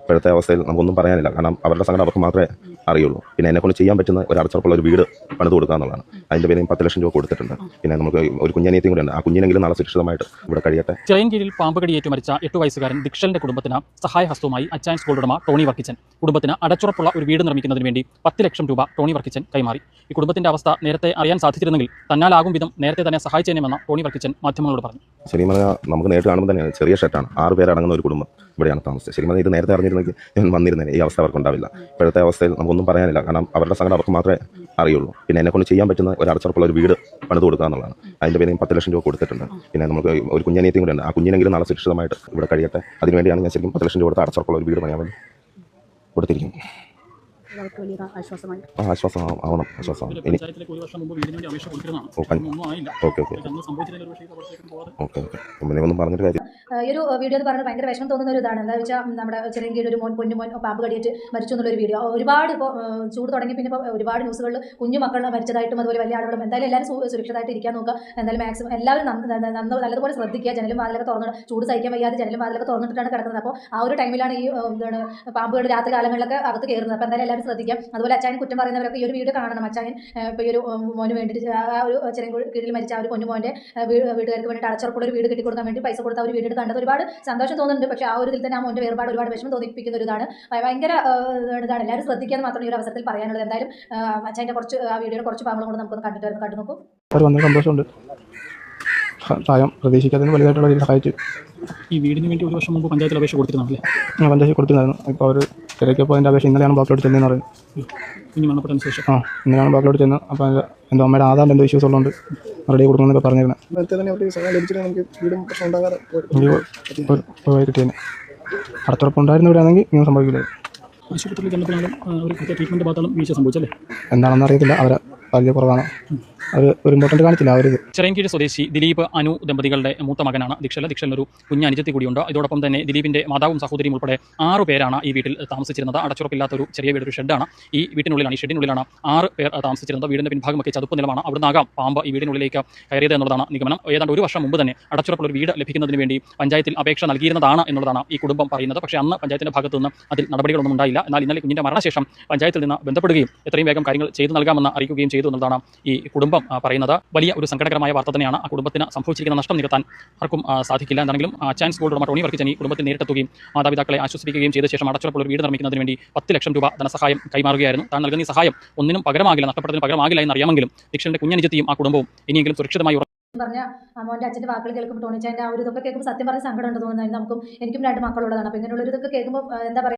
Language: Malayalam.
ഇപ്പോഴത്തെ അവസ്ഥയിൽ നമുക്കൊന്നും പറയാനില്ല. കാരണം അവരുടെ സങ്കടം അവർക്ക് മാത്രമേ അറിയുള്ളൂ. പിന്നെ എന്നെക്കൊണ്ട് ചെയ്യാൻ പറ്റുന്ന ഒരു അടച്ചുറപ്പുള്ള ഒരു വീട് പണിത് കൊടുക്കുക എന്നുള്ളതാണ്. അതിൻ്റെ പേരിൽ 10 ലക്ഷം രൂപ കൊടുത്തിട്ടുണ്ട്. പിന്നെ നമുക്ക് ഒരു കുഞ്ഞനിയത്തിയും കൂടെ ഉണ്ട്. ആ കുഞ്ഞിനെങ്കിലും നാളെ സുരക്ഷിതമായിട്ട് ഇവിടെ കഴിയട്ടെ. ചിറയൻകീഴിൽ പാമ്പ് കടിയേറ്റ് മരിച്ച 8 വയസ്സുകാരൻ ദിക്ഷലിന്റെ കുടുംബത്തിന് സഹായഹസ്തവുമായി അച്ചായൻസ് ഗോൾഡ് ഉടമ ടോണി വർക്കിച്ചൻ കുടുംബത്തിന് അടച്ചുറപ്പുള്ള ഒരു വീട് നിർമ്മിക്കുന്നതിന് വേണ്ടി 10 ലക്ഷം രൂപ ടോണി വർക്കിച്ചൻ കൈമാറി. ഈ കുടുംബത്തിന്റെ അവസ്ഥ നേരത്തെ അറിയാൻ സാധിച്ചിരുന്നെങ്കിൽ തന്നാലാകും വിധം നേരത്തെ തന്നെ സഹായിച്ചേനെമെന്ന് ടോണി വർക്കിച്ചൻ മാധ്യമങ്ങളോട് പറഞ്ഞു. ശരിക്കും പറഞ്ഞാൽ നമുക്ക് നേരിട്ട് കാണുമ്പോൾ തന്നെ ചെറിയ ഷെട്ടാണ്. 6 പേരടങ്ങുന്ന ഒരു കുടുംബം ഇവിടെയാണ് താമസിച്ചത്. ശരിക്കും പറഞ്ഞാൽ ഇത് നേരത്തെ അറിഞ്ഞിരുന്നെങ്കിൽ ഞാൻ വന്നിരുന്നേനെ. ഈ അവസ്ഥ അവർക്ക് ഉണ്ടാവില്ല. ഇപ്പോഴത്തെ അവസ്ഥയിൽ നമുക്കൊന്നും പറയാനില്ല. കാരണം അവരുടെ സങ്കടം അവർക്ക് മാത്രമേ അറിയുള്ളൂ. പിന്നെ എന്നെക്കൊണ്ട് ചെയ്യാൻ പറ്റുന്ന ഒരു അടച്ചുറപ്പുള്ള ഒരു വീട് പണിത് കൊടുക്കുക എന്നുള്ളതാണ്. അതിൻ്റെ പേരിൽ 10 ലക്ഷം രൂപ കൊടുത്തിട്ടുണ്ട്. പിന്നെ നമുക്ക് ഒരു കുഞ്ഞനിയത്തിയും കൂടെ ഉണ്ട്. ആ കുഞ്ഞിനെങ്കിലും നാളെ സുരക്ഷിതമായിട്ട് ഇവിടെ കഴിയട്ടെ. അതിനുവേണ്ടിയാണ് ഞാൻ ശരിക്കും 10 ലക്ഷം രൂപ കൊടുത്ത് അടച്ചുറപ്പുള്ള ഒരു വീട് പണിയാൻ വേണ്ടി കൊടുത്തിരിക്കുന്നത്. ആശ്വാസം ആവണം. ആശ്വാസം ഇനി ഓക്കെ പിന്നെ ഒന്നും പറഞ്ഞിട്ട് കാര്യം. ഈ ഒരു വീഡിയോ എന്ന് പറഞ്ഞാൽ ഭയങ്കര വിഷമം തോന്നുന്ന ഒരു ഇതാണ്. എന്താ വെച്ചാൽ നമ്മുടെ ചിറയൻകീഴിൽ ഒരു പൊന്നുമോൻ പാമ്പ് കടിയേറ്റ് മരിച്ചു എന്നുള്ളൊരു വീഡിയോ ഒരുപാട് ഇപ്പോൾ ചൂട് തുടങ്ങി. പിന്നെ ഇപ്പോൾ ഒരുപാട് ന്യൂസുകളിൽ കുഞ്ഞു മക്കൾ മരിച്ചതായിട്ടും അതുപോലെ വലിയ ആളുകളും. എന്തായാലും എല്ലാവരും സുരക്ഷിതമായിട്ട് ഇരിക്കാൻ നോക്കുക. എന്തായാലും മാക്സിമം എല്ലാവരും നല്ലതുപോലെ ശ്രദ്ധിക്കുക. ജനലും വാതിലൊക്കെ തുറന്നിട്ട് ചൂട് സഹിക്കാൻ വയ്യാതെ ജനലും വാതിലൊക്കെ തുറന്നിട്ടാണ് കിടക്കുന്നത്. അപ്പോൾ ആ ഒരു ടൈമിലാണ് ഈ എന്താണ് പാമ്പുകൾ രാത്രി കാലങ്ങളിലൊക്കെ അകത്ത് കയറുന്നത്. അപ്പോൾ എന്തായാലും എല്ലാവരും ശ്രദ്ധിക്കാം. അതുപോലെ അച്ചായൻ കുറ്റം പറയുന്നവരൊക്കെ ഈ ഒരു വീഡിയോ കാണണം. അച്ചായൻ ഇപ്പോൾ ഈ ഒരു മോന് വേണ്ടിയിട്ട് ആ ഒരു ചിറയൻകീഴിൽ മരിച്ച ആ ഒരു പൊന്നുമോൻ്റെ വീട്ടുകാർക്ക് വേണ്ടിയിട്ട് അടച്ചുറപ്പുള്ള ഒരു വീട് കെട്ടിക്കൊടുക്കാൻ വേണ്ടി പൈസ കൊടുത്ത ഒരു വീട് കണ്ടത് ഒരുപാട് സന്തോഷം തോന്നുന്നുണ്ട്. പക്ഷേ ആ ഒരു ഇതിൽ തന്നെ ആ മോൻ്റെ വേർപാട് ഒരുപാട് വിഷമം തോന്നിപ്പിക്കുന്ന ഒരു ഇതാണ്. ഭയങ്കര ഇതാണ്. എല്ലാവരും ശ്രദ്ധിക്കാൻ മാത്രം ഈ ഒരു അവസരത്തിൽ പറയാനുള്ളത്. എന്തായാലും അച്ചായൻ്റെ ആ വീഡിയോയുടെ കുറച്ച് ഭാഗങ്ങളും കൂടെ നമുക്കൊന്ന് കണ്ടു നോക്കും. സന്തോഷമുണ്ട്. സഹായം പ്രതീക്ഷിക്കാത്തതിന് വലുതായിട്ടുള്ള രീതിയിൽ സഹായിച്ചു. ഈ വീടിന് വേണ്ടി 1 വർഷം മുമ്പ് പഞ്ചായത്തിൽ അപേക്ഷ കൊടുത്തിരുന്നല്ലേ? പഞ്ചായത്തിൽ കൊടുത്തിരുന്നു. ഇപ്പോൾ അവർ തിരക്കിയപ്പോൾ അതിൻ്റെ അപേക്ഷ ഇന്നലെയാണ് ബ്ലോക്കിലോട്ട് ചെന്നതെന്ന് പറയുന്നത്. കുഞ്ഞു മരണപ്പെട്ടതിന് ശേഷം ഇന്നലെയാണ് ബ്ലോക്കിലോട്ട് ചെന്ന്. അപ്പോൾ എൻ്റെ അമ്മയുടെ ആധാറിൻ്റെ എന്തോ ഇഷ്യൂസ് ഉള്ളതുകൊണ്ട് റെഡി കൊടുക്കണമെന്നൊക്കെ പറഞ്ഞിരുന്നത്. കിട്ടിയത് അടച്ചുറപ്പുണ്ടായിരുന്നവരാണെങ്കിൽ ഇങ്ങനെ സംഭവിക്കില്ല. ആശുപത്രിയിൽ ചെന്നപ്പോഴും ഒരു ട്രീറ്റ്മെൻറ്റ് ഭാഗത്തോളം വീഴ്ച സംഭവിച്ചല്ലേ? എന്താണെന്ന് അറിയത്തില്ല. അവരെ വലിയ കുറവാണ്. ഒരു ഇമ്പോർട്ടൻ്റ് കാണിച്ചില്ല അവർ. ചിറയൻകീഴ് സ്വദേശി ദിലീപ് അനു ദമ്പതികളുടെ മൂത്ത മകനാണ് ദിക്ഷലിനൊരു കുഞ്ഞനുജത്തി കൂടിയുണ്ട്. ഇതോടൊപ്പം തന്നെ ദിലീപിൻ്റെ മാതാവും സഹോദരിയും ഉൾപ്പെടെ 6 പേരാണ് ഈ വീട്ടിൽ താമസിച്ചിരുന്നത്. അടച്ചുറപ്പില്ലാത്തൊരു ചെറിയ വീട്, ഒരു ഷെഡാണ്. ഈ ഷെഡിനുള്ളിലാണ് 6 പേർ താമസിച്ചിരുന്നത്. വീടിൻ്റെ പിൻഭാഗമൊക്കെ ചതുപ്പ് നിലമാണ്. അവിടെ നിന്നാകാം പാമ്പ് ഈ വീടിനുള്ളിലേക്ക് കയറിയത് എന്നുള്ളതാണ് നിഗമനം. ഏതാണ്ട് 1 വർഷം മുമ്പ് തന്നെ അടച്ചുറപ്പുള്ള ഒരു വീട് ലഭിക്കുന്നതിന് വേണ്ടി പഞ്ചായത്തിൽ അപേക്ഷ നൽകിയിരുന്നതാണ് എന്നുള്ളതാണ് ഈ കുടുംബം പറയുന്നത്. പക്ഷേ അന്ന് പഞ്ചായത്തിൻ്റെ ഭാഗത്തു നിന്ന് അതിൽ നടപടികളൊന്നും ഉണ്ടായില്ല. എന്നാൽ ഇന്നലെ കുഞ്ഞിൻ്റെ മരണശേഷം പഞ്ചായത്തിൽ നിന്ന് ബന്ധപ്പെടുകയും എത്രയും വേഗം കാര്യങ്ങൾ ചെയ്തു നൽകാമെന്ന് അറിയിക്കുകയും ചെയ്തു എന്നുള്ളതാണ് ഈ കുടുംബം പറയുന്നത്. വലിയ ഒരു സങ്കടകരമായ വാർത്ത തന്നെയാണ്. ആ കുടുംബത്തിന് സംഭവിച്ചിരിക്കുന്ന നഷ്ടം നികത്താൻ ആർക്കും സാധിക്കില്ല. എന്താണെങ്കിലും അച്ചായൻസ് ഗോൾഡ് ഉടമ ടോണി വർക്കിച്ചൻ ഈ കുടുംബത്തിൽ നേരിട്ടെത്തുകയും മാതാപിതാക്കളെ ആശ്വസിപ്പിക്കുകയും ചെയ്ത ശേഷം അടച്ചുറപ്പുള്ള ഒരു വീട് നിർമ്മിക്കുന്നതിന് വേണ്ടി 10 ലക്ഷം രൂപ ധനസഹായം കൈമാറുകയായിരുന്നു. താൻ നൽകുന്ന ഈ സഹായം ഒന്നിനും പകരമാകില്ല, നഷ്ടപ്പെട്ടതിന് പകരമാകില്ല എന്നറിയാമെങ്കിലും ദിക്ഷലിന്റെ കുഞ്ഞനുജത്തിയും ആ കുടുംബവും ഇനിയെങ്കിലും സുരക്ഷിതമായി പറഞ്ഞ മോൻ്റെ അച്ഛൻ്റെ വാക്കുകൾ കേൾക്കുമ്പോൾ ടോണിച്ചാൻ്റെ ആ ഒരു ഇതൊക്കെ കേൾക്കുമ്പോൾ സത്യം പറഞ്ഞ സങ്കടം ഉണ്ട് തോന്നുന്നത്. എനിക്കും 2 മക്കളുള്ളതാണ്. അപ്പോൾ ഇങ്ങനെയുള്ളൊരു ഇതൊക്കെ കേൾക്കുമ്പോൾ എന്താ പറയുക.